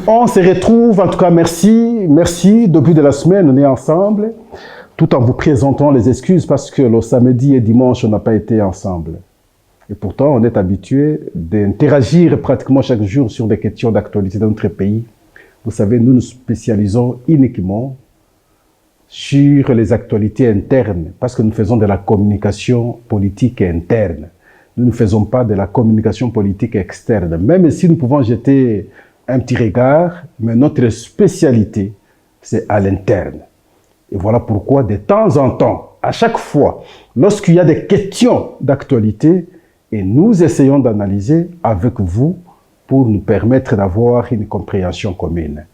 On se retrouve, en tout cas, merci. Début de la semaine, on est ensemble, tout en vous présentant les excuses parce que le samedi et dimanche, on n'a pas été ensemble. Et pourtant, on est habitué d'interagir pratiquement chaque jour sur des questions d'actualité de notre pays. Vous savez, nous nous spécialisons uniquement sur les actualités internes parce que nous faisons de la communication politique interne. Nous ne faisons pas de la communication politique externe. Même si nous pouvons jeter un petit regard, mais notre spécialité, c'est à l'interne. Et voilà pourquoi, de temps en temps, à chaque fois, lorsqu'il y a des questions d'actualité, et nous essayons d'analyser avec vous pour nous permettre d'avoir une compréhension commune.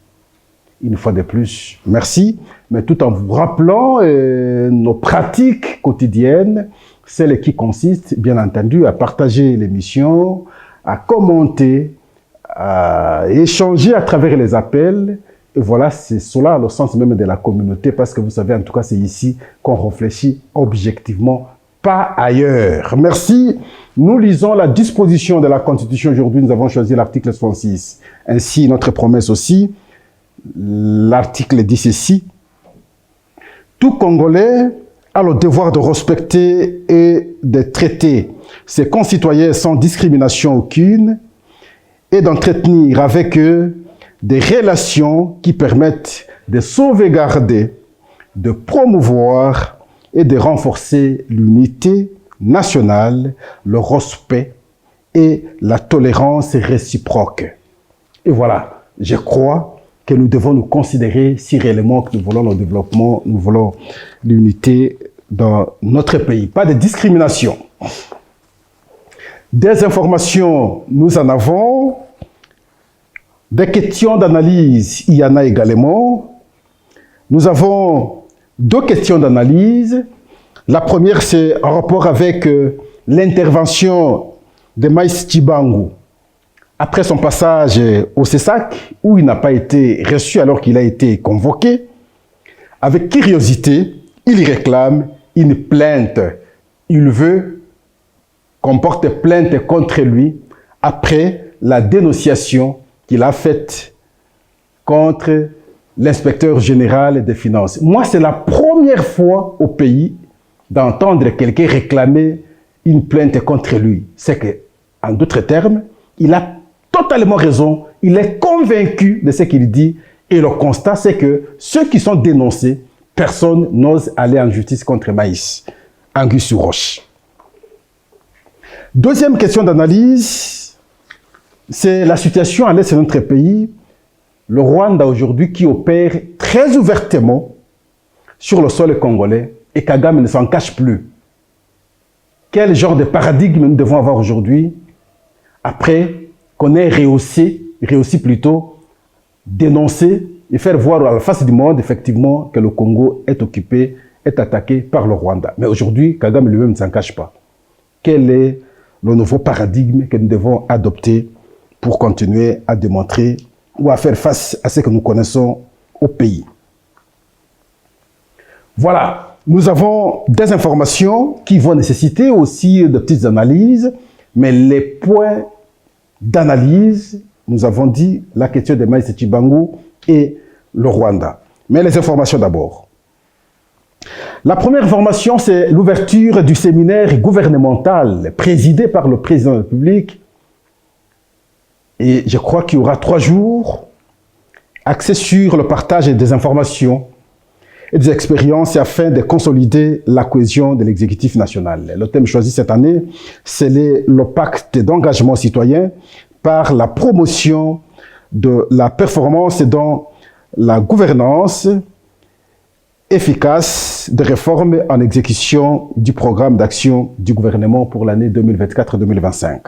Une fois de plus, merci, mais tout en vous rappelant nos pratiques quotidiennes, celles qui consistent, bien entendu, à partager l'émission, à commenter, à échanger à travers les appels. Et voilà, c'est cela le sens même de la communauté, parce que vous savez, en tout cas, c'est ici qu'on réfléchit objectivement, pas ailleurs. Merci. Nous lisons la disposition de la Constitution. Aujourd'hui, nous avons choisi l'article 66. Ainsi, notre promesse aussi, l'article dit ceci. Tout Congolais a le devoir de respecter et de traiter ses concitoyens sans discrimination aucune et d'entretenir avec eux des relations qui permettent de sauvegarder, de promouvoir et de renforcer l'unité nationale, le respect et la tolérance réciproque. Et voilà, je crois que nous devons nous considérer si réellement que nous voulons le développement, nous voulons l'unité dans notre pays. Pas de discrimination. Des informations, nous en avons. Des questions d'analyse, il y en a également. Nous avons 2 questions d'analyse. La première, c'est en rapport avec l'intervention de Maïs Tshibangu après son passage au CESAC, où il n'a pas été reçu alors qu'il a été convoqué. Avec curiosité, il réclame une plainte. Il veut qu'on porte plainte contre lui après la dénonciation qu'il a faite contre l'inspecteur général des finances. Moi, c'est la première fois au pays d'entendre quelqu'un réclamer une plainte contre lui. C'est que, en d'autres termes, il a totalement raison, il est convaincu de ce qu'il dit, et le constat, c'est que ceux qui sont dénoncés, personne n'ose aller en justice contre Maïs, Anguille sur Roche. Deuxième question d'analyse, c'est la situation à l'est de notre pays, le Rwanda aujourd'hui qui opère très ouvertement sur le sol congolais, et Kagame ne s'en cache plus. Quel genre de paradigme nous devons avoir aujourd'hui après qu'on ait réussi plutôt, dénoncer et faire voir à la face du monde, effectivement, que le Congo est occupé, est attaqué par le Rwanda. Mais aujourd'hui, Kagame lui-même ne s'en cache pas. Quel est le nouveau paradigme que nous devons adopter pour continuer à démontrer ou à faire face à ce que nous connaissons au pays? Voilà, nous avons des informations qui vont nécessiter aussi de petites analyses, mais les points d'analyse, nous avons dit la question de Maïs Tshibangu et le Rwanda. Mais les informations d'abord. La première information, c'est l'ouverture du séminaire gouvernemental présidé par le président de la République. Et je crois qu'il y aura 3 jours axés sur le partage des informations et des expériences afin de consolider la cohésion de l'exécutif national. Le thème choisi cette année, c'est le pacte d'engagement citoyen par la promotion de la performance dans la gouvernance efficace des réformes en exécution du programme d'action du gouvernement pour l'année 2024-2025.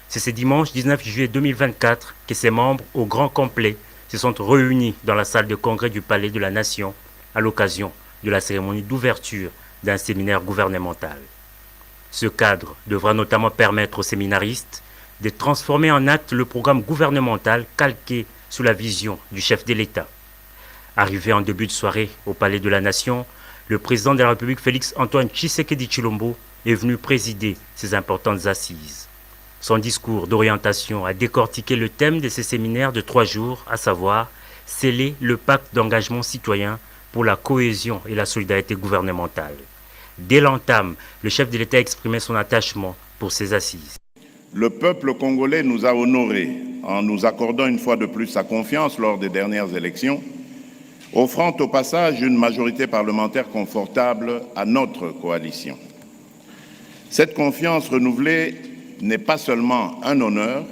C'est ce dimanche 19 juillet 2024 que ses membres, au grand complet, se sont réunis dans la salle de congrès du Palais de la Nation à l'occasion de la cérémonie d'ouverture d'un séminaire gouvernemental. Ce cadre devra notamment permettre aux séminaristes de transformer en acte le programme gouvernemental calqué sous la vision du chef de l'État. Arrivé en début de soirée au Palais de la Nation, le président de la République Félix Antoine Tshisekedi Tshilombo est venu présider ces importantes assises. son discours d'orientation a décortiqué le thème de ces séminaires de 3 jours, à savoir sceller le pacte d'engagement citoyen pour la cohésion et la solidarité gouvernementale. Dès l'entame, le chef de l'État exprimait son attachement pour ces assises. Le peuple congolais nous a honorés en nous accordant une fois de plus sa confiance lors des dernières élections, offrant au passage une majorité parlementaire confortable à notre coalition. Cette confiance renouvelée n'est pas seulement un honneur,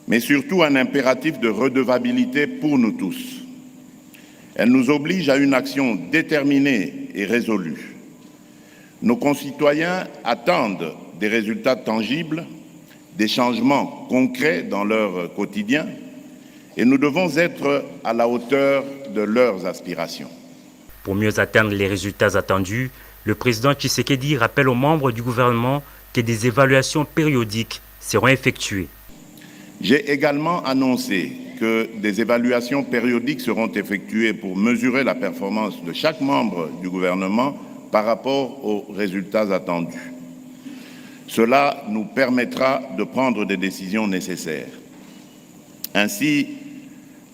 mais surtout un impératif de redevabilité pour nous tous. Elle nous oblige à une action déterminée et résolue. Nos concitoyens attendent des résultats tangibles, des changements concrets dans leur quotidien, et nous devons être à la hauteur de leurs aspirations. Pour mieux atteindre les résultats attendus, le président Tshisekedi rappelle aux membres du gouvernement que des évaluations périodiques seront effectuées. J'ai également annoncé que des évaluations périodiques seront effectuées pour mesurer la performance de chaque membre du gouvernement par rapport aux résultats attendus. Cela nous permettra de prendre des décisions nécessaires. Ainsi,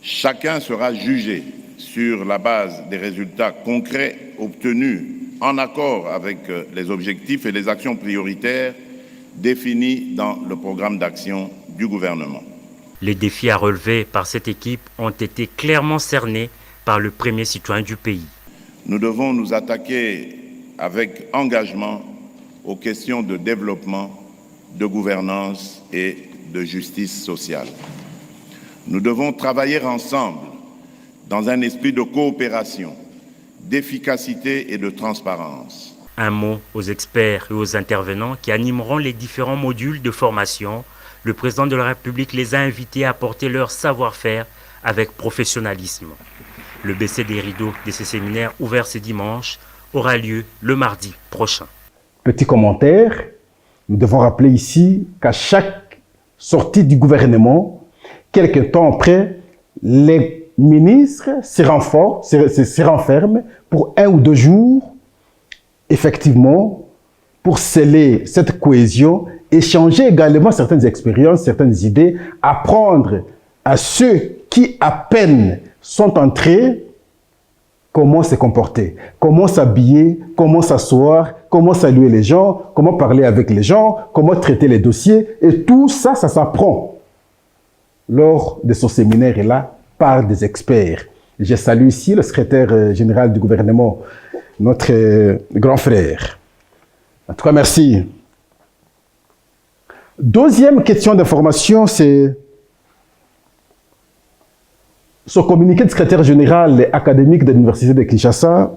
chacun sera jugé sur la base des résultats concrets obtenus en accord avec les objectifs et les actions prioritaires définis dans le programme d'action du gouvernement. Les défis à relever par cette équipe ont été clairement cernés par le premier citoyen du pays. Nous devons nous attaquer avec engagement aux questions de développement, de gouvernance et de justice sociale. Nous devons travailler ensemble dans un esprit de coopération, d'efficacité et de transparence. Un mot aux experts et aux intervenants qui animeront les différents modules de formation. Le président de la République les a invités à apporter leur savoir-faire avec professionnalisme. Le baisser des rideaux de ces séminaires ouverts ce dimanche aura lieu le mardi prochain. Petit commentaire, nous devons rappeler ici qu'à chaque sortie du gouvernement, quelque temps après, les ministres se renferment pour 1 ou 2 jours, effectivement, pour sceller cette cohésion, échanger également certaines expériences, certaines idées, apprendre à ceux qui à peine sont entrés comment se comporter, comment s'habiller, comment s'asseoir, comment saluer les gens, comment parler avec les gens, comment traiter les dossiers. Et tout ça, ça s'apprend lors de son séminaire et là par des experts. Je salue ici le secrétaire général du gouvernement, notre grand frère. En tout cas, merci. Deuxième question d'information, c'est ce communiqué de secrétaire général académique de l'Université de Kinshasa,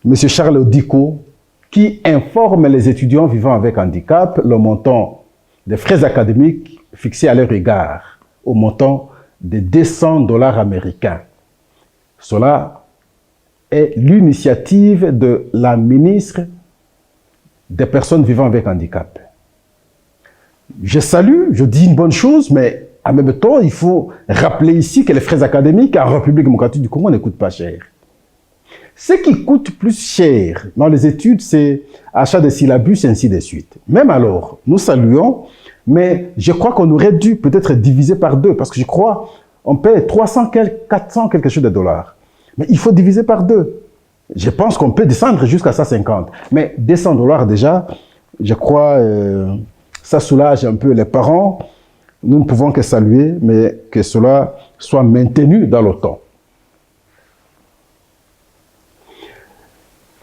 M. Charles Odiko, qui informe les étudiants vivant avec handicap le montant des frais académiques fixés à leur égard, au montant de 200 $ américains. Cela est l'initiative de la ministre des personnes vivant avec handicap. Je salue, je dis une bonne chose, mais en même temps, il faut rappeler ici que les frais académiques en République démocratique du Congo ne coûtent pas cher. Ce qui coûte plus cher dans les études, c'est achat de syllabus et ainsi de suite. Même alors, nous saluons, mais je crois qu'on aurait dû peut-être diviser par 2, parce que je crois on paie 300, 400 quelque chose de dollars. Mais il faut diviser par 2. Je pense qu'on peut descendre jusqu'à 150. Mais 200 $ déjà, je crois, ça soulage un peu les parents. Nous ne pouvons que saluer, mais que cela soit maintenu dans le temps.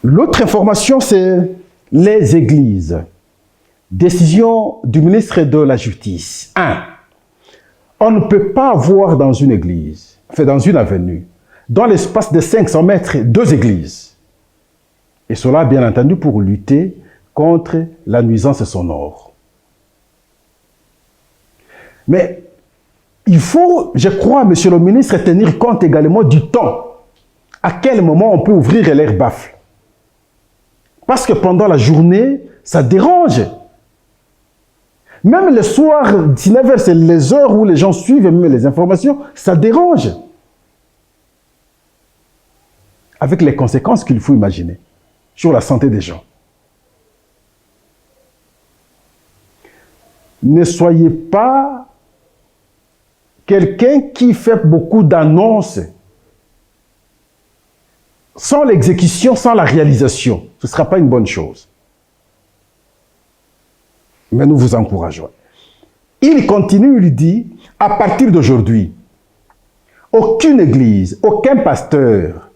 L'autre information, c'est les églises. Décision du ministre de la Justice. 1. On ne peut pas avoir dans une église, dans une avenue, dans l'espace de 500 mètres, 2 églises. Et cela, bien entendu, pour lutter contre la nuisance sonore. Mais il faut, je crois, monsieur le ministre, tenir compte également du temps. À quel moment on peut ouvrir l'air baffle? Parce que pendant la journée, ça dérange. Même le soir, 19h, c'est les heures où les gens suivent même les informations, ça dérange. Avec les conséquences qu'il faut imaginer sur la santé des gens. ne soyez pas quelqu'un qui fait beaucoup d'annonces sans l'exécution, sans la réalisation. Ce ne sera pas une bonne chose. Mais nous vous encourageons. Il continue, il dit, à partir d'aujourd'hui, aucune église, aucun pasteur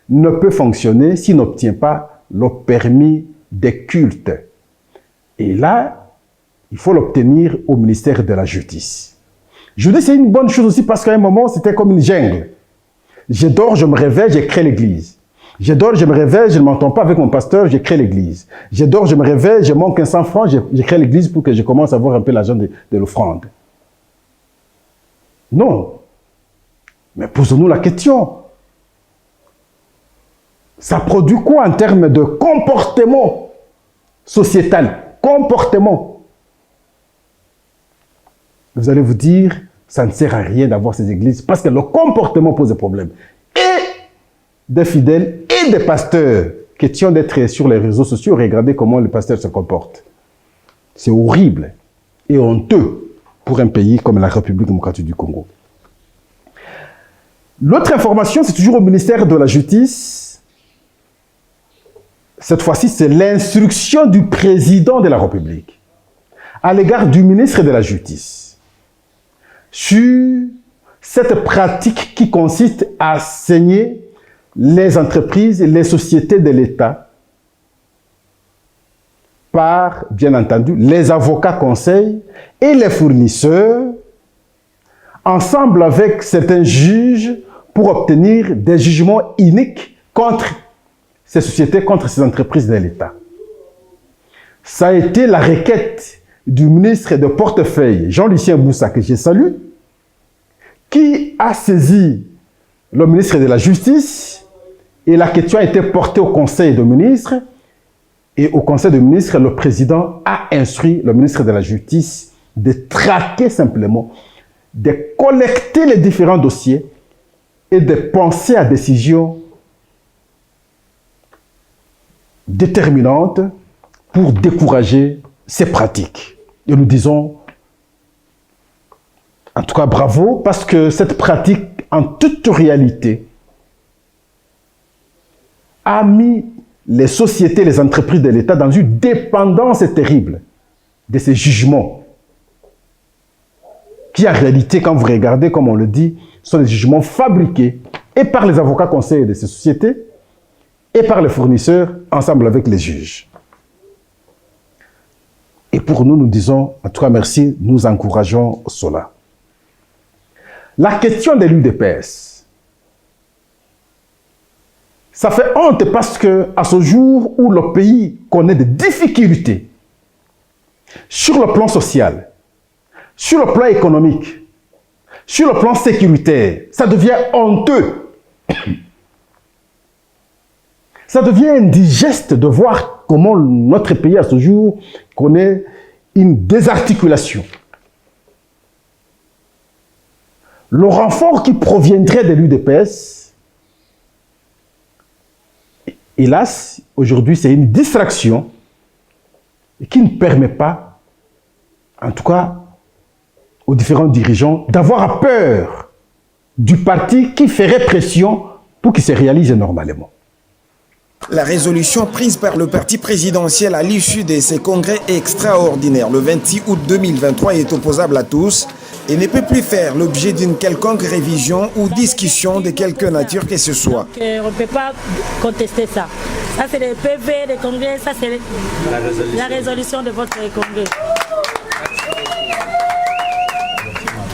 ne peut fonctionner s'il n'obtient pas le permis des cultes. Et là, il faut l'obtenir au ministère de la Justice. Je vous dis, c'est une bonne chose aussi parce qu'à un moment, c'était comme une jungle. Je dors, je me réveille, j'ai créé l'église. Je dors, je me réveille, je ne m'entends pas avec mon pasteur, je crée l'église. Je dors, je me réveille, je manque 100 francs, je crée l'église pour que je commence à avoir un peu l'argent de l'offrande. Non. Mais posons-nous la question. Ça produit quoi en termes de comportement sociétal? Comportement. Vous allez vous dire, ça ne sert à rien d'avoir ces églises parce que le comportement pose des problèmes. Et des fidèles et des pasteurs, question d'être sur les réseaux sociaux, regardez comment les pasteurs se comportent. C'est horrible et honteux pour un pays comme la République démocratique du Congo. L'autre information, c'est toujours au ministère de la Justice. Cette fois-ci, c'est l'instruction du président de la République à l'égard du ministre de la Justice sur cette pratique qui consiste à saigner les entreprises et les sociétés de l'État par, bien entendu, les avocats conseils et les fournisseurs, ensemble avec certains juges pour obtenir des jugements iniques contre ces sociétés, contre ces entreprises de l'État. Ça a été la requête du ministre de portefeuille, Jean-Lucien Boussa, que je salue, qui a saisi le ministre de la Justice et la question a été portée au Conseil des ministres. Et au Conseil des ministres, le président a instruit le ministre de la Justice de traquer simplement, de collecter les différents dossiers et de penser à décisions déterminantes pour décourager ces pratiques. Et nous disons, en tout cas bravo, parce que cette pratique, en toute réalité, a mis les sociétés, les entreprises de l'État dans une dépendance terrible de ces jugements qui, en réalité, quand vous regardez, comme on le dit, sont des jugements fabriqués et par les avocats conseils de ces sociétés et par les fournisseurs, ensemble avec les juges. Et pour nous, nous disons, en tout cas merci, nous encourageons cela. La question de l'UDPS, ça fait honte parce que à ce jour où le pays connaît des difficultés sur le plan social, sur le plan économique, sur le plan sécuritaire, ça devient honteux. Ça devient indigeste de voir comment notre pays à ce jour connaît une désarticulation. Le renfort qui proviendrait de l'UDPS, hélas, aujourd'hui, c'est une distraction qui ne permet pas, en tout cas, aux différents dirigeants d'avoir peur du parti qui ferait pression pour qu'il se réalise normalement. La résolution prise par le parti présidentiel à l'issue de ces congrès extraordinaires le 26 août 2023 est opposable à tous et ne peut plus faire l'objet d'une quelconque révision ou discussion de quelque nature que ce soit. On ne peut pas contester ça. Ça, c'est le PV des congrès, ça, c'est la résolution de votre congrès.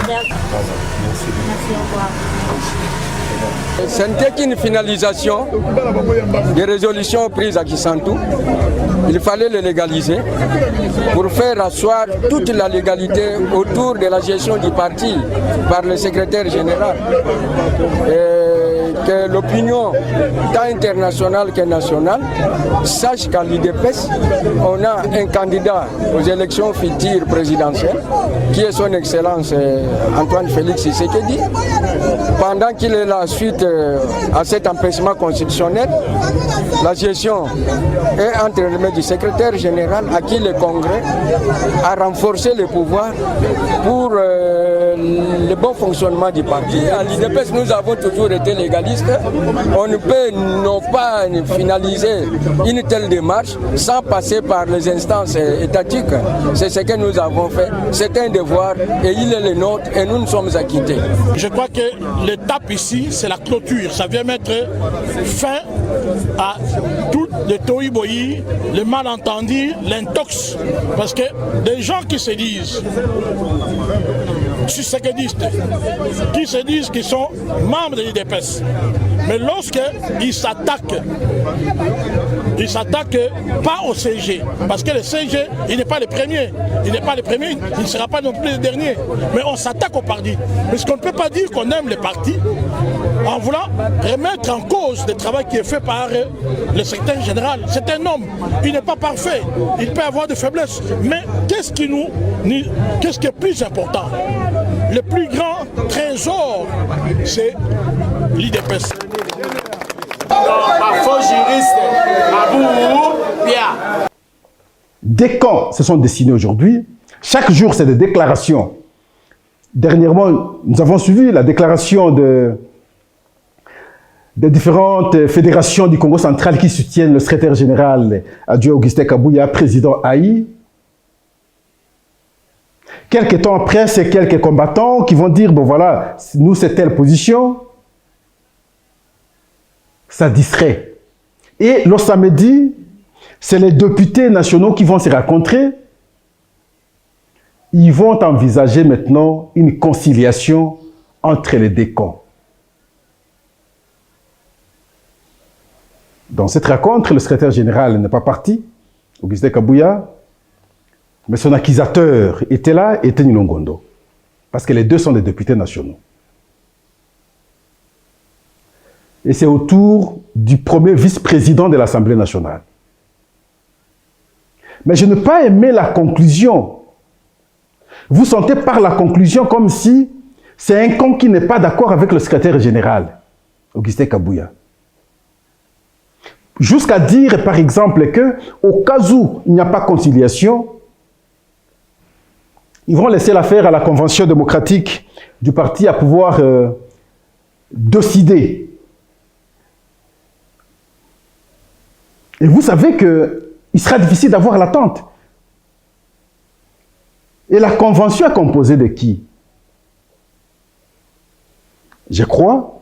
Merci. Merci, au revoir. Ce n'était qu'une finalisation des résolutions prises à Kisantu. Il fallait les légaliser pour faire asseoir toute la légalité autour de la gestion du parti par le secrétaire général que l'opinion, tant internationale que nationale, sache qu'à l'IDPS, on a un candidat aux élections futures présidentielles, qui est son Excellence Antoine Félix Tshisekedi. Pendant qu'il est là suite à cet empêchement constitutionnel, la gestion est entre les mains du secrétaire général à qui le Congrès a renforcé le pouvoir pour le bon fonctionnement du parti. À l'IDPS, nous avons toujours été légalistes. On ne peut non pas finaliser une telle démarche sans passer par les instances étatiques. C'est ce que nous avons fait. C'est un devoir et il est le nôtre et nous nous sommes acquittés. Je crois que l'étape ici, c'est la clôture. Ça vient mettre fin à tout le tohu-bohi, le malentendu, l'intox. Parce que des gens qui se disent succédistes, qui se disent qu'ils sont membres de l'IDPS, mais lorsqu'ils s'attaquent pas au CG, parce que le CG, il n'est pas le premier, il ne sera pas non plus le dernier, mais on s'attaque au parti. Parce qu'on ne peut pas dire qu'on aime les partis en voulant remettre en cause le travail qui est fait par le secrétaire général. C'est un homme, il n'est pas parfait, il peut avoir des faiblesses, mais qu'est-ce qui est plus important? Le plus grand trésor, c'est l'IDPS. Des camps se sont dessinés aujourd'hui. Chaque jour, c'est des déclarations. Dernièrement, nous avons suivi la déclaration des différentes fédérations du Congo central qui soutiennent le secrétaire général adjoint Augustin Kabouya, président AI. Quelques temps après, c'est quelques combattants qui vont dire, bon voilà, nous c'est telle position. Ça distrait. Et le samedi, c'est les députés nationaux qui vont se rencontrer. Ils vont envisager maintenant une conciliation entre les deux camps. Dans cette rencontre, le secrétaire général n'est pas parti, Augustin Kabouya, mais son accusateur était là, était Nilongondo, parce que les deux sont des députés nationaux. Et c'est au tour du premier vice-président de l'Assemblée nationale. Mais je n'ai pas aimé la conclusion. Vous sentez par la conclusion comme si c'est un camp qui n'est pas d'accord avec le secrétaire général, Augustin Kabouya. Jusqu'à dire, par exemple, qu'au cas où il n'y a pas conciliation, ils vont laisser l'affaire à la convention démocratique du parti à pouvoir décider. Et vous savez qu'il sera difficile d'avoir l'attente. Et la convention est composée de qui? Je crois,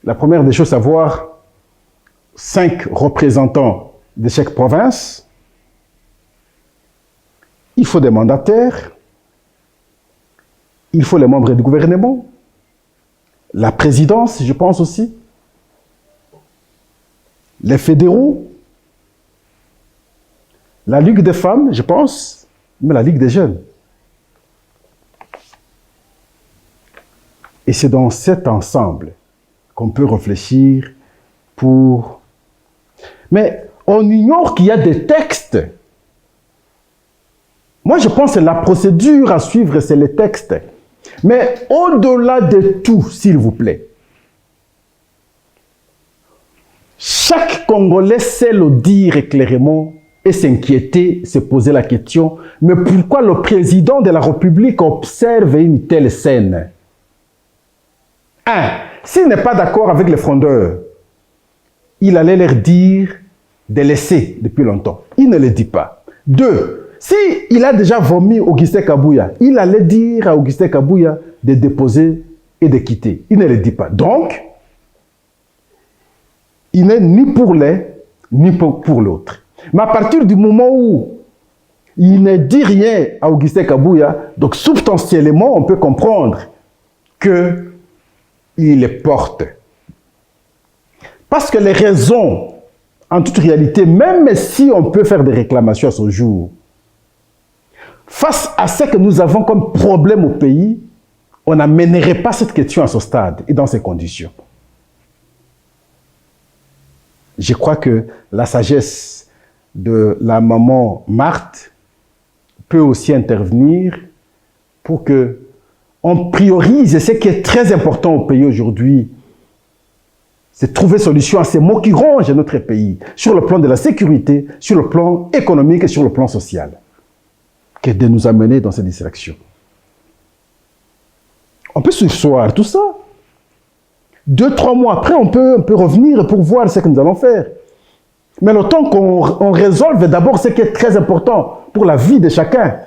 la première des choses, savoir 5 représentants de chaque province. Il faut des mandataires. Il faut les membres du gouvernement. La présidence, je pense aussi. Les fédéraux. La Ligue des femmes, je pense. Mais la Ligue des jeunes. Et c'est dans cet ensemble qu'on peut réfléchir pour... Mais on ignore qu'il y a des textes. Moi, je pense que la procédure à suivre, c'est les textes. Mais au-delà de tout, s'il vous plaît, chaque Congolais sait le dire clairement et s'inquiéter, se poser la question, mais pourquoi le président de la République observe une telle scène? 1. S'il n'est pas d'accord avec les frondeurs, il allait leur dire de laisser depuis longtemps. Il ne le dit pas. 2. S'il a déjà vomi Augustin Kabouya, il allait dire à Augustin Kabouya de déposer et de quitter. Il ne le dit pas. Donc, il n'est ni pour l'un, ni pour l'autre. Mais à partir du moment où il ne dit rien à Augustin Kabouya, donc substantiellement, on peut comprendre qu'il les porte. Parce que les raisons, en toute réalité, même si on peut faire des réclamations à ce jour, face à ce que nous avons comme problème au pays, on n'amènerait pas cette question à ce stade et dans ces conditions. Je crois que la sagesse de la maman Marthe peut aussi intervenir pour que on priorise ce qui est très important au pays aujourd'hui, c'est trouver solution à ces maux qui rongent notre pays, sur le plan de la sécurité, sur le plan économique et sur le plan social, que de nous amener dans cette direction. On peut surseoir tout ça. 2-3 mois après, on peut revenir pour voir ce que nous allons faire. Mais le temps qu'on résolve d'abord ce qui est très important pour la vie de chacun.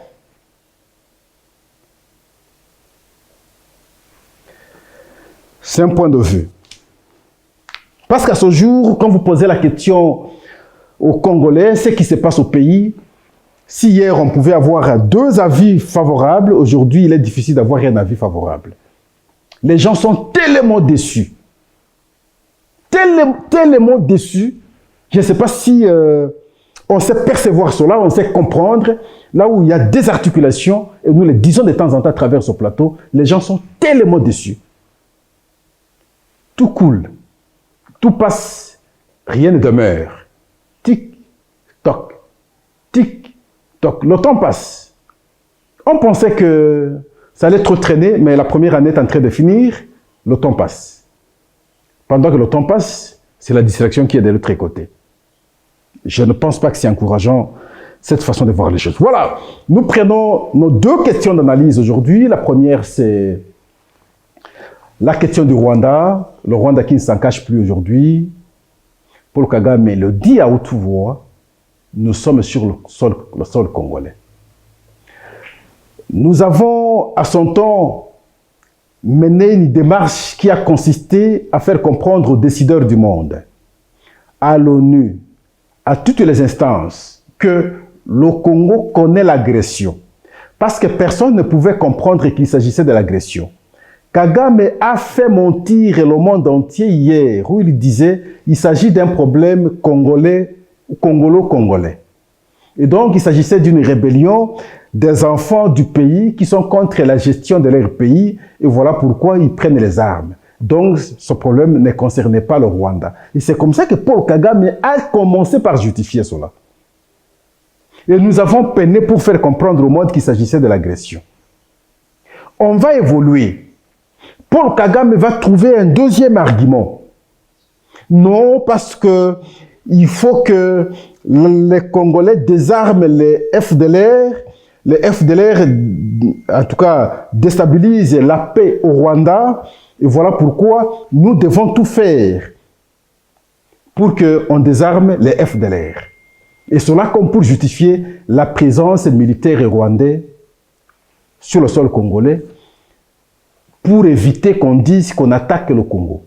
C'est un point de vue. Parce qu'à ce jour, quand vous posez la question aux Congolais, ce qui se passe au pays, si hier on pouvait avoir 2 avis favorables, aujourd'hui il est difficile d'avoir un avis favorable. Les gens sont tellement déçus. Tellement déçus. Je ne sais pas si on sait percevoir cela, on sait comprendre. Là où il y a des articulations, et nous les disons de temps en temps à travers ce plateau, les gens sont tellement déçus. Tout coule, tout passe, rien ne demeure. Tic, toc, tic, toc. Le temps passe. On pensait que ça allait trop traîner, mais la première année est en train de finir, le temps passe. Pendant que le temps passe, c'est la distraction qui est de l'autre côté. Je ne pense pas que c'est encourageant, cette façon de voir les choses. Voilà, nous prenons nos 2 questions d'analyse aujourd'hui. La première, c'est la question du Rwanda. Le Rwanda qui ne s'en cache plus aujourd'hui. Paul Kagame le dit à haute voix, nous sommes sur le sol congolais. Nous avons, à son temps, mené une démarche qui a consisté à faire comprendre aux décideurs du monde, à l'ONU, à toutes les instances, que le Congo connaît l'agression. Parce que personne ne pouvait comprendre qu'il s'agissait de l'agression. Kagame a fait mentir le monde entier hier, où il disait qu'il s'agit d'un problème congolais, congolo-congolais. Et donc, il s'agissait d'une rébellion des enfants du pays qui sont contre la gestion de leur pays, et voilà pourquoi ils prennent les armes. Donc, ce problème ne concernait pas le Rwanda. Et c'est comme ça que Paul Kagame a commencé par justifier cela. Et nous avons peiné pour faire comprendre au monde qu'il s'agissait de l'agression. On va évoluer. Paul Kagame va trouver un deuxième argument. Non, parce que il faut que les Congolais désarment les FDLR. Les FDLR, en tout cas, déstabilisent la paix au Rwanda. Et voilà pourquoi nous devons tout faire pour qu'on désarme les FDLR. Et cela comme pour justifier la présence militaire rwandaise sur le sol congolais, pour éviter qu'on dise qu'on attaque le Congo.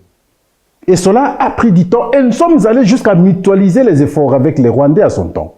Et cela a pris du temps et nous sommes allés jusqu'à mutualiser les efforts avec les Rwandais à son temps.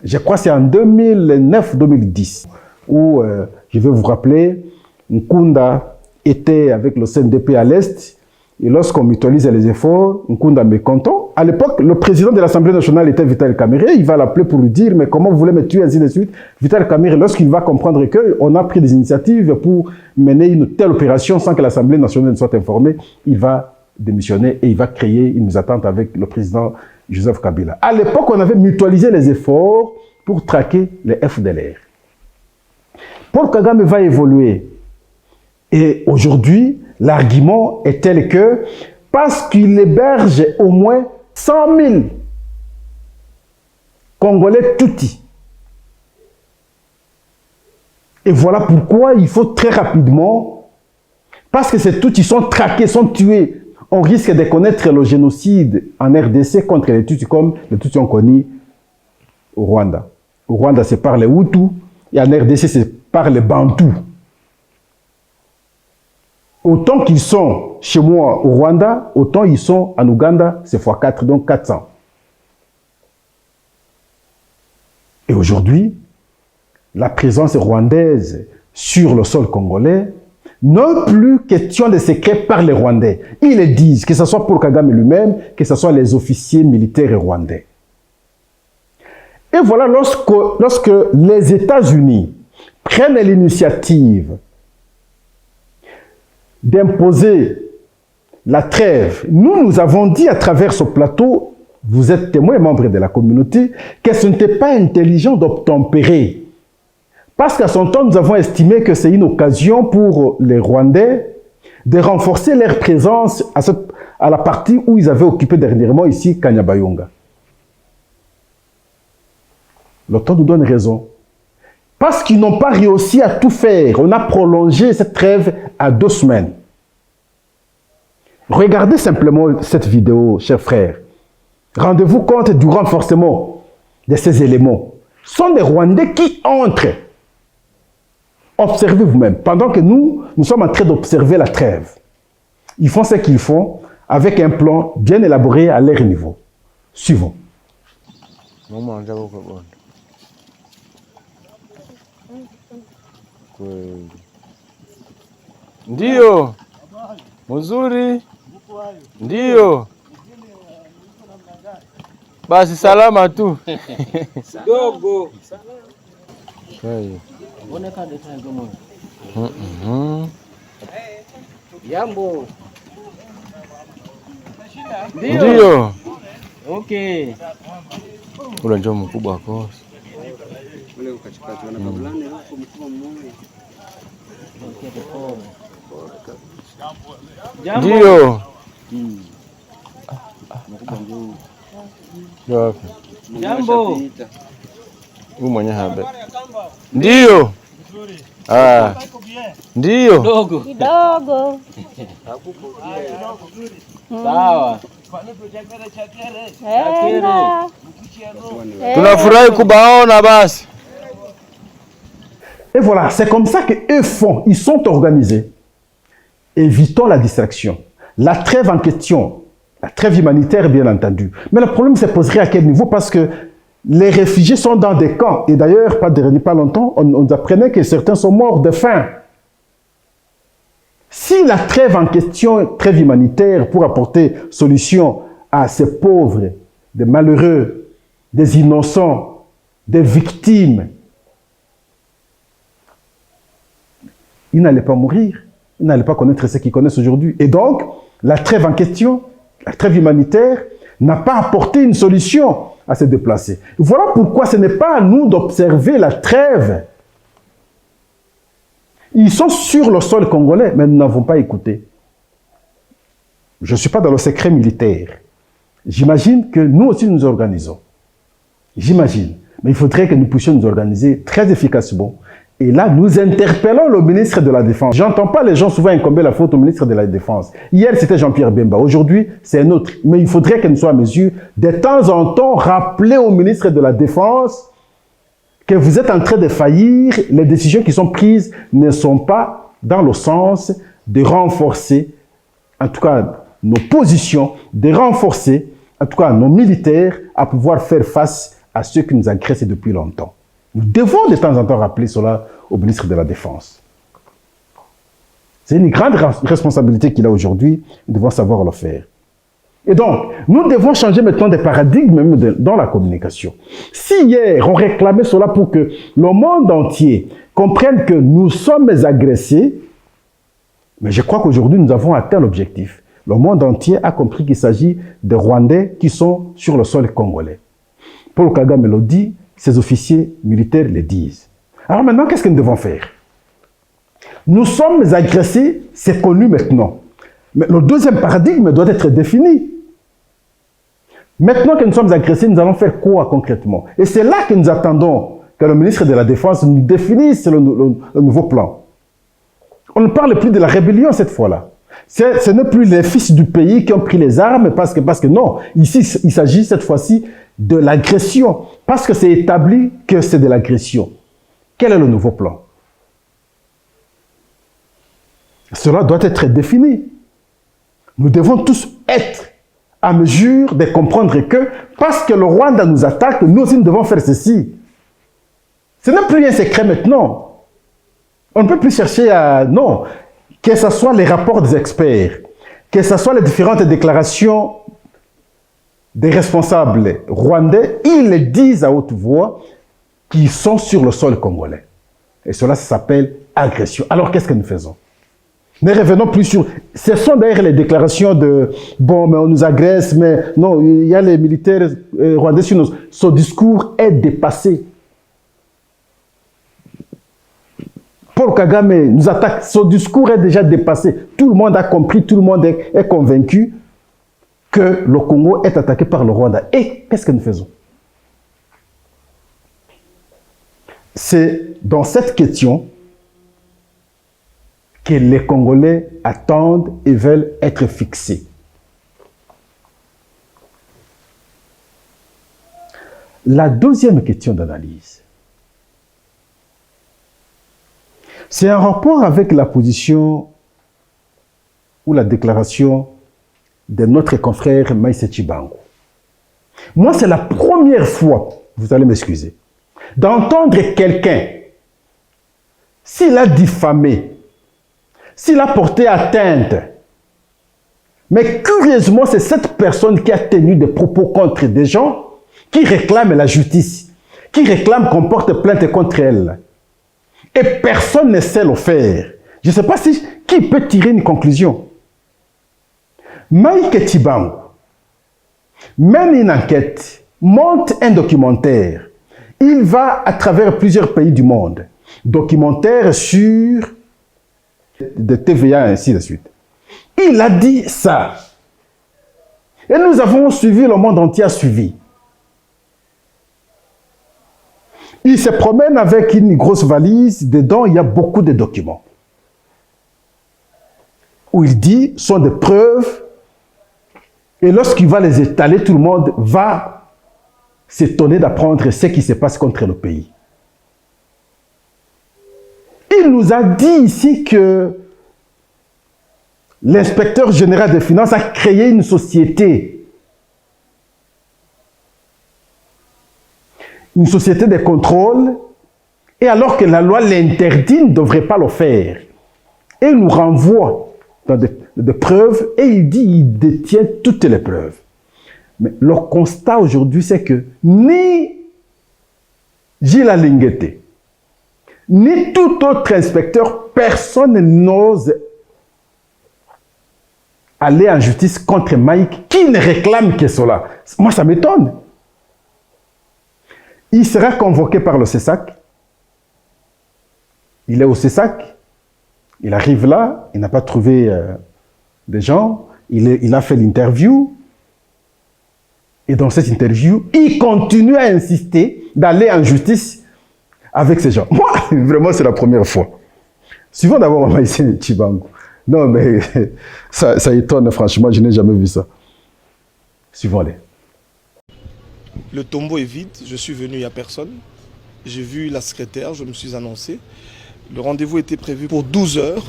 Je crois que c'est en 2009-2010 où, je vais vous rappeler, Nkunda était avec le CNDP à l'Est et lorsqu'on mutualise les efforts, Nkunda est mécontent. À l'époque, le président de l'Assemblée nationale était Vital Kamerhe. Il va l'appeler pour lui dire « Mais comment vous voulez me tuer ?» ainsi de suite. Vital Kamerhe, lorsqu'il va comprendre qu'on a pris des initiatives pour mener une telle opération sans que l'Assemblée nationale ne soit informée, il va démissionner et il va créer une attente avec le président Joseph Kabila. À l'époque, on avait mutualisé les efforts pour traquer les FDLR. Paul Kagame va évoluer. Et aujourd'hui, l'argument est tel que, parce qu'il héberge au moins 100 000 Congolais Tutsis. Et voilà pourquoi il faut très rapidement, parce que ces Tutsis sont traqués, sont tués, on risque de connaître le génocide en RDC contre les Tutsis, comme les Tutsis ont connu au Rwanda. Au Rwanda, c'est par les Hutus, et en RDC, c'est par les Bantous. Autant qu'ils sont chez moi au Rwanda, autant ils sont en Ouganda, c'est x4, donc 400. Et aujourd'hui, la présence rwandaise sur le sol congolais, non plus question de secret par les Rwandais. Ils le disent, que ce soit pour Kagame lui-même, que ce soit les officiers militaires rwandais. Et voilà, lorsque les États-Unis prennent l'initiative d'imposer la trêve. Nous avons dit à travers ce plateau, vous êtes témoins et membres de la communauté, que ce n'était pas intelligent d'obtempérer. Parce qu'à son temps, nous avons estimé que c'est une occasion pour les Rwandais de renforcer leur présence à la partie où ils avaient occupé dernièrement ici, Kanyabayonga. Le temps nous donne raison. Parce qu'ils n'ont pas réussi à tout faire, on a prolongé cette trêve à 2 semaines. Regardez simplement cette vidéo, chers frères. Rendez-vous compte du renforcement de ces éléments. Ce sont des Rwandais qui entrent. Observez vous-même. Pendant que nous sommes en train d'observer la trêve. Ils font ce qu'ils font avec un plan bien élaboré à leur niveau. Suivons. Ndio. Mzuri. Ndio. Basi salama tu. Dogo. Jambo. Ndio. Okay. Ule ndio mkubwa wako. Ule ukachukua na kabulani huko mkubwa mmoja. Ndio. Jambo. Huyu mwenye habari. Ndio. Ah. Ndio. Dogo. Kidogo. Sawa. Tunafurahi kubaona basi. Et voilà, c'est comme ça qu'eux font. Ils sont organisés. Évitons la distraction. La trêve en question, la trêve humanitaire, bien entendu. Mais le problème se poserait à quel niveau? Parce que les réfugiés sont dans des camps. Et d'ailleurs, pas longtemps, on apprenait que certains sont morts de faim. Si la trêve en question, trêve humanitaire, pour apporter solution à ces pauvres, des malheureux, des innocents, des victimes, ils n'allaient pas mourir, ils n'allaient pas connaître ce qu'ils connaissent aujourd'hui. Et donc, la trêve en question, la trêve humanitaire, n'a pas apporté une solution à se déplacer. Voilà pourquoi ce n'est pas à nous d'observer la trêve. Ils sont sur le sol congolais, mais nous n'avons pas écouté. Je ne suis pas dans le secret militaire. J'imagine que nous aussi nous organisons. J'imagine. Mais il faudrait que nous puissions nous organiser très efficacement. Et là, nous interpellons le ministre de la Défense. Je n'entends pas les gens souvent incomber la faute au ministre de la Défense. Hier, c'était Jean-Pierre Bemba. Aujourd'hui, c'est un autre. Mais il faudrait que nous soyons à mesure, de temps en temps, rappeler au ministre de la Défense que vous êtes en train de faillir. Les décisions qui sont prises ne sont pas dans le sens de renforcer, en tout cas, nos positions, de renforcer, en tout cas, nos militaires à pouvoir faire face à ceux qui nous agressent depuis longtemps. Nous devons de temps en temps rappeler cela au ministre de la Défense. C'est une grande responsabilité qu'il a aujourd'hui. Nous devons savoir le faire. Et donc, nous devons changer maintenant de paradigme même dans la communication. Si hier, on réclamait cela pour que le monde entier comprenne que nous sommes agressés, mais je crois qu'aujourd'hui, nous avons atteint l'objectif. Le monde entier a compris qu'il s'agit de Rwandais qui sont sur le sol congolais. Paul Kagame le dit, ces officiers militaires le disent. Alors maintenant, qu'est-ce que nous devons faire? Nous sommes agressés, c'est connu maintenant. Mais le deuxième paradigme doit être défini. Maintenant que nous sommes agressés, nous allons faire quoi concrètement? Et c'est là que nous attendons que le ministre de la Défense nous définisse le nouveau plan. On ne parle plus de la rébellion cette fois-là. Ce n'est plus les fils du pays qui ont pris les armes parce que non. Ici, il s'agit cette fois-ci de l'agression. Parce que c'est établi que c'est de l'agression. Quel est le nouveau plan? Cela doit être défini. Nous devons tous être à mesure de comprendre que parce que le Rwanda nous attaque, nous aussi nous devons faire ceci. Ce n'est plus un secret maintenant. On ne peut plus chercher à... Non. Que ce soit les rapports des experts, que ce soit les différentes déclarations des responsables rwandais, ils disent à haute voix qu'ils sont sur le sol congolais. Et cela s'appelle agression. Alors qu'est-ce que nous faisons? Ne revenons plus sur... Ce sont d'ailleurs les déclarations de « bon, mais on nous agresse, mais non, il y a les militaires rwandais sur nous ». Son discours est dépassé. Paul Kagame nous attaque. Son discours est déjà dépassé. Tout le monde a compris, tout le monde est convaincu que le Congo est attaqué par le Rwanda. Et qu'est-ce que nous faisons? C'est dans cette question que les Congolais attendent et veulent être fixés. La deuxième question d'analyse, c'est en rapport avec la position ou la déclaration de notre confrère Maïse Chibangu. Moi, c'est la première fois, vous allez m'excuser, d'entendre quelqu'un, s'il a diffamé, s'il a porté atteinte, mais curieusement, c'est cette personne qui a tenu des propos contre des gens qui réclament la justice, qui réclament qu'on porte plainte contre elle. Et personne ne sait le faire. Je ne sais pas qui peut tirer une conclusion. Maïke Chibangu mène une enquête, monte un documentaire. Il va à travers plusieurs pays du monde. Documentaire sur de TVA, ainsi de suite. Il a dit ça. Et nous avons suivi, le monde entier a suivi. Il se promène avec une grosse valise. Dedans, il y a beaucoup de documents. Où il dit, sont des preuves. Et lorsqu'il va les étaler, tout le monde va s'étonner d'apprendre ce qui se passe contre le pays. Il nous a dit ici que l'inspecteur général des finances a créé une société. Une société de contrôle. Et alors que la loi l'interdit, il ne devrait pas le faire. Et il nous renvoie dans des preuves et il dit qu'il détient toutes les preuves. Mais le constat aujourd'hui, c'est que ni Gilles Alinguete, ni tout autre inspecteur, personne n'ose aller en justice contre Mike qui ne réclame que cela. Moi, ça m'étonne. Il sera convoqué par le CESAC. Il est au CESAC. Il arrive là. Il n'a pas trouvé des gens. Il a fait l'interview. Et dans cette interview, il continue à insister d'aller en justice avec ces gens. Moi, vraiment, c'est la première fois. Suivons d'abord Maïse Chibangu. Non, mais ça étonne, franchement, je n'ai jamais vu ça. Suivons-les. Le tombeau est vide, je suis venu, il n'y a personne. J'ai vu la secrétaire, je me suis annoncé. Le rendez-vous était prévu pour 12 h.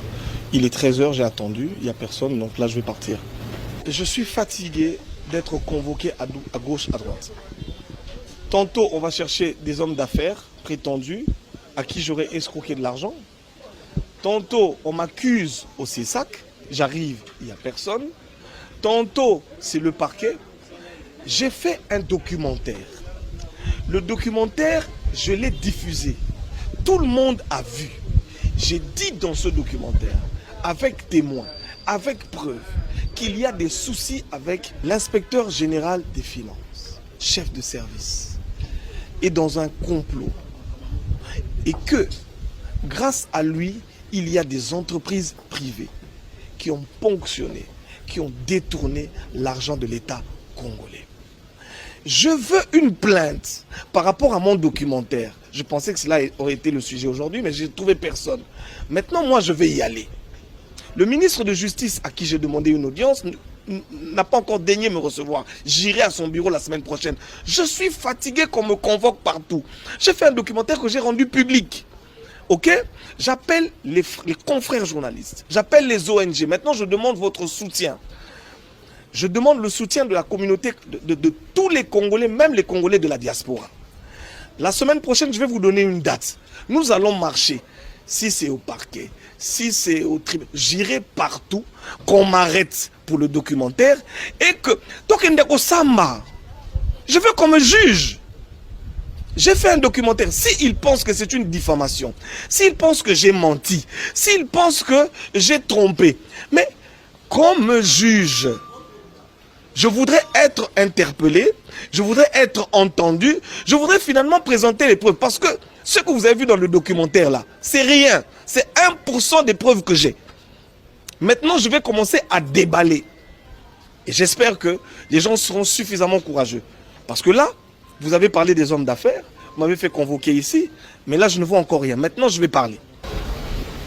Il est 13 h, j'ai attendu, il n'y a personne, donc là je vais partir. Je suis fatigué d'être convoqué à gauche, à droite. Tantôt, on va chercher des hommes d'affaires prétendus à qui j'aurais escroqué de l'argent. Tantôt, on m'accuse au CESAC, j'arrive, il n'y a personne. Tantôt, c'est le parquet. J'ai fait un documentaire. Le documentaire, je l'ai diffusé. Tout le monde a vu. J'ai dit dans ce documentaire, avec témoins, avec preuves, qu'il y a des soucis avec l'inspecteur général des finances, chef de service, et dans un complot. Et que, grâce à lui, il y a des entreprises privées qui ont ponctionné, qui ont détourné l'argent de l'État congolais. Je veux une plainte par rapport à mon documentaire. Je pensais que cela aurait été le sujet aujourd'hui, mais j'ai trouvé personne. Maintenant, moi, je vais y aller. Le ministre de Justice, à qui j'ai demandé une audience, n'a pas encore daigné me recevoir. J'irai à son bureau la semaine prochaine. Je suis fatigué qu'on me convoque partout. J'ai fait un documentaire que j'ai rendu public. Ok? J'appelle les confrères journalistes. J'appelle les ONG. Maintenant, je demande votre soutien. Je demande le soutien de la communauté, de tous les Congolais, même les Congolais de la diaspora. La semaine prochaine, je vais vous donner une date. Nous allons marcher. Si c'est au parquet, si c'est au tribunal, j'irai partout, qu'on m'arrête pour le documentaire et que... Je veux qu'on me juge. J'ai fait un documentaire. S'il pense que c'est une diffamation, s'il pense que j'ai menti, s'il pense que j'ai trompé, mais qu'on me juge. Je voudrais être interpellé, je voudrais être entendu, je voudrais finalement présenter les preuves. Parce que ce que vous avez vu dans le documentaire là, c'est rien. C'est 1% des preuves que j'ai. Maintenant, je vais commencer à déballer. Et j'espère que les gens seront suffisamment courageux. Parce que là, vous avez parlé des hommes d'affaires, vous m'avez fait convoquer ici, mais là, je ne vois encore rien. Maintenant, je vais parler.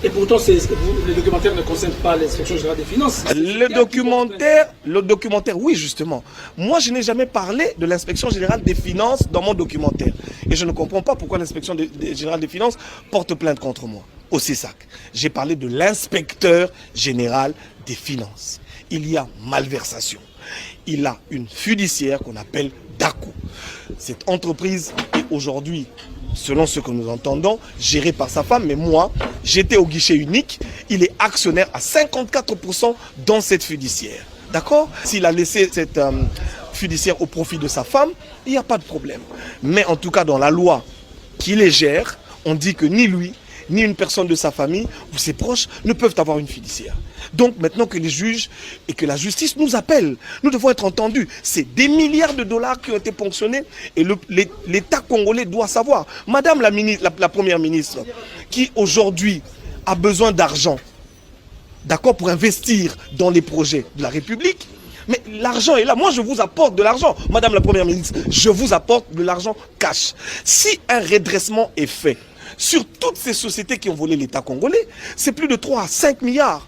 Et pourtant, le documentaire ne concerne pas l'inspection générale des finances. Le documentaire, oui, justement. Moi, je n'ai jamais parlé de l'inspection générale des finances dans mon documentaire. Et je ne comprends pas pourquoi l'inspection générale des finances porte plainte contre moi, au CESAC. J'ai parlé de l'inspecteur général des finances. Il y a malversation. Il a une fiduciaire qu'on appelle DACO. Cette entreprise est aujourd'hui, selon ce que nous entendons, gérée par sa femme. Mais moi, j'étais au guichet unique. Il est actionnaire à 54% dans cette fiduciaire. D'accord? S'il a laissé cette fiduciaire au profit de sa femme, il n'y a pas de problème. Mais en tout cas, dans la loi qui les gère, on dit que ni lui, ni une personne de sa famille ou ses proches ne peuvent avoir une fiduciaire. Donc maintenant que les juges et que la justice nous appellent, nous devons être entendus. C'est des milliards de dollars qui ont été ponctionnés et l'État congolais doit savoir. Madame la Première ministre, qui aujourd'hui a besoin d'argent, d'accord, pour investir dans les projets de la République, mais l'argent est là. Moi, je vous apporte de l'argent. Madame la Première ministre, je vous apporte de l'argent cash. Si un redressement est fait sur toutes ces sociétés qui ont volé l'État congolais, c'est plus de 3 à 5 milliards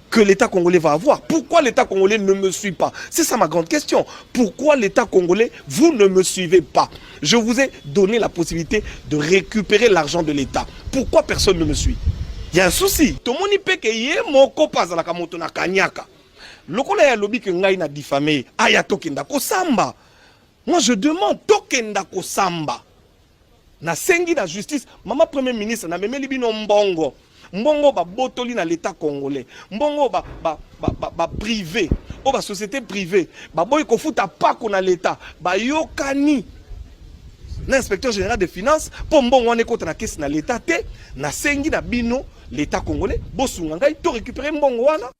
que l'État congolais va avoir. Pourquoi l'État congolais ne me suit pas? C'est ça ma grande question. Pourquoi l'État congolais, vous ne me suivez pas? Je vous ai donné la possibilité de récupérer l'argent de l'État. Pourquoi personne ne me suit? Il y a un souci. Tomoni peke ye moko paza la kamoto na kanyaka. Lokola ya lobi ke ngai na diffamé, aya tokenda ko samba. Moi je demande tokenda ko samba. Na sengi la justice, maman premier ministre na memeli bino mbongo. Mbongo ba botoli na l'État congolais. Mbongo ba privé, o ba société privée. Ba boy ko futa pa ko na l'État. Ba yokani. L'inspecteur général des finances, pour mbongo wane kota na kesi na l'État te, na sengi na bino l'État congolais, bosunga ngai to récupérer mbongo wana.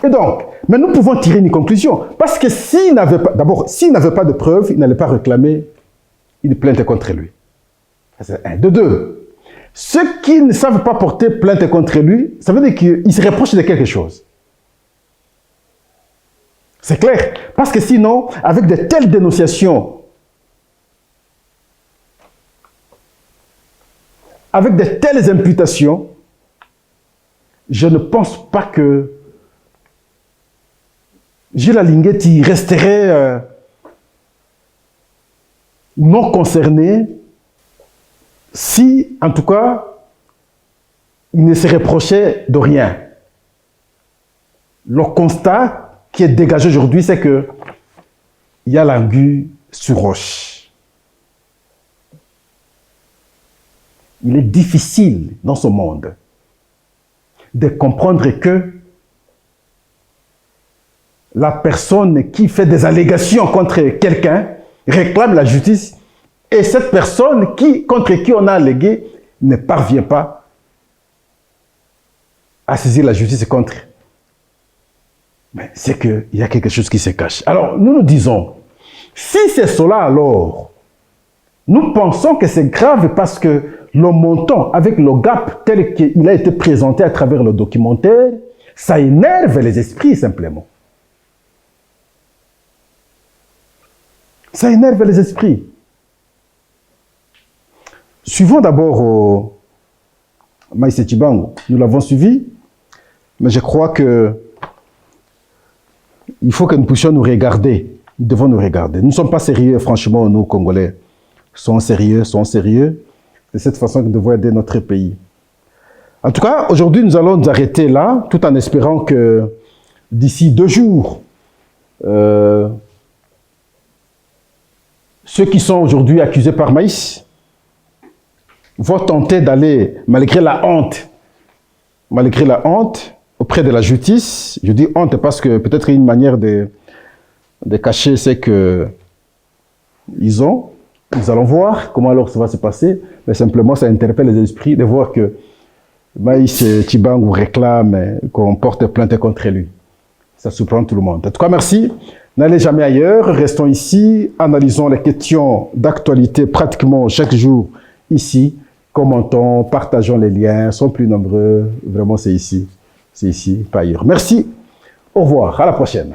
Et donc, mais nous pouvons tirer une conclusion. Parce que s'il n'avait pas, d'abord, s'il n'avait pas de preuves, il n'allait pas réclamer une plainte contre lui. C'est un. De deux, ceux qui ne savent pas porter plainte contre lui, ça veut dire qu'ils se reprochent de quelque chose. C'est clair. Parce que sinon, avec de telles dénonciations, avec de telles imputations, je ne pense pas que Gilles Alinguetti resterait non concerné si, en tout cas, il ne se reprochait de rien. Le constat qui est dégagé aujourd'hui, c'est que il y a l'anguille sur roche. Il est difficile dans ce monde de comprendre que la personne qui fait des allégations contre quelqu'un réclame la justice et cette personne contre qui on a allégué ne parvient pas à saisir la justice contre. Mais c'est qu'il y a quelque chose qui se cache. Alors, nous disons, si c'est cela alors, nous pensons que c'est grave parce que le montant avec le gap tel qu'il a été présenté à travers le documentaire, ça énerve les esprits simplement. Ça énerve les esprits. Suivons d'abord Maïse Chibango. Nous l'avons suivi, mais je crois que il faut que nous puissions nous regarder. Nous devons nous regarder. Nous ne sommes pas sérieux, franchement, nous, Congolais. Sont sérieux. De cette façon que nous devons aider notre pays. En tout cas, aujourd'hui, nous allons nous arrêter là, tout en espérant que d'ici 2 jours, ceux qui sont aujourd'hui accusés par Maïs vont tenter d'aller, malgré la honte, auprès de la justice. Je dis honte parce que peut-être une manière de cacher ce qu'ils ont. Nous allons voir comment alors ça va se passer, mais simplement ça interpelle les esprits de voir que Maïs Tshibangou réclame qu'on porte plainte contre lui. Ça surprend tout le monde. En tout cas, merci. N'allez jamais ailleurs, restons ici, analysons les questions d'actualité pratiquement chaque jour ici, commentons, partageons les liens, sont plus nombreux, vraiment c'est ici, pas ailleurs. Merci, au revoir, à la prochaine.